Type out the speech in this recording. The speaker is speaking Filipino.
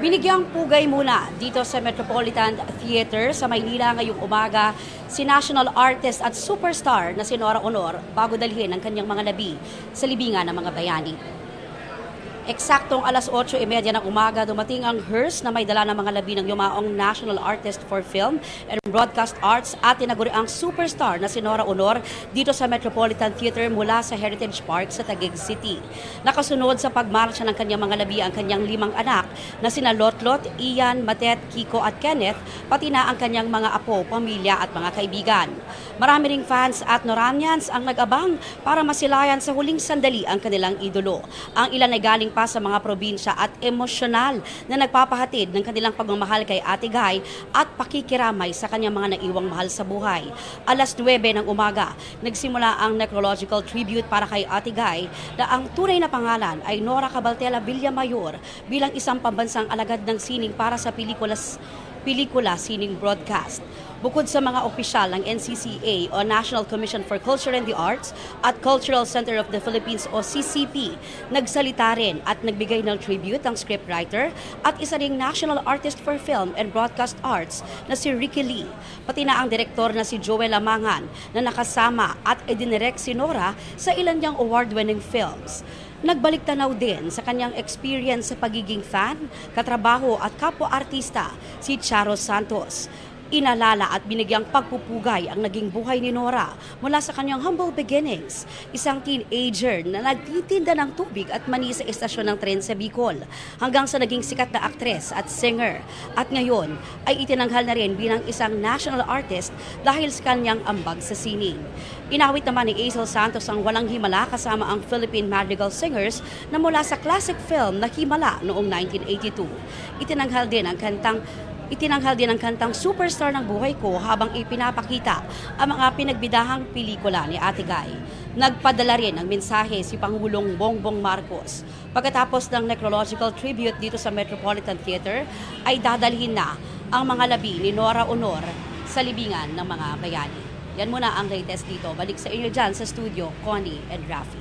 Binigyang pugay muna dito sa Metropolitan Theater sa Maynila ngayong umaga si national artist at superstar na si Nora Aunor bago dalhin ang kanyang mga labi sa libingan ng mga bayani. Eksaktong alas 8:30 ng umaga dumating ang hearse na may dala ng mga labi ng yumaong National Artist for Film and Broadcast Arts at tinaguri ang superstar na si Nora Aunor dito sa Metropolitan Theater mula sa Heritage Park sa Taguig City. Nakasunod sa pagmarcha ng kanyang mga labi ang kanyang 5 anak na sina Lotlot, Ian, Matet, Kiko at Kenneth, pati na ang kanyang mga apo, pamilya at mga kaibigan. Marami ring fans at Noranians ang nag-abang para masilayan sa huling sandali ang kanilang idolo. Ang ilan ay galing pa sa mga probinsya at emosyonal na nagpapahatid ng kanilang pagmamahal kay Ate Guy at pakikiramay sa kanyang mga naiwang mahal sa buhay. Alas 9 ng umaga, nagsimula ang necrological tribute para kay Ate Guy na ang tunay na pangalan ay Nora Cabaltela Villamayor bilang isang pambansang alagad ng sining para sa pelikula sining broadcast. Bukod sa mga opisyal ng NCCA o National Commission for Culture and the Arts at Cultural Center of the Philippines o CCP, nagsalita rin at nagbigay ng tribute ang scriptwriter at isa ring National Artist for Film and Broadcast Arts na si Ricky Lee, pati na ang direktor na si Joel Lamangan na nakasama at idinirect si Nora sa ilan niyang award-winning films. Nagbalik tanaw din sa kanyang experience sa pagiging fan, katrabaho at kapwa-artista si Charo Santos. Inalala at binigyang pagpupugay ang naging buhay ni Nora mula sa kanyang humble beginnings, isang teenager na nagtitinda ng tubig at mani sa estasyon ng tren sa Bicol, hanggang sa naging sikat na aktres at singer. At ngayon ay itinanghal na rin bilang isang national artist dahil sa kanyang ambag sa sining. Inawit naman ni Azel Santos ang Walang Himala kasama ang Philippine Madrigal Singers na mula sa classic film na Himala noong 1982. Itinanghal din ang kantang Superstar ng Buhay Ko habang ipinapakita ang mga pinagbidahang pelikula ni Ate Guy. Nagpadala rin ng mensahe si Pangulong Bongbong Marcos. Pagkatapos ng necrological tribute dito sa Metropolitan Theater, ay dadalhin na ang mga labi ni Nora Aunor sa libingan ng mga bayani. Yan muna ang latest dito. Balik sa inyo dyan sa studio, Connie and Rafi.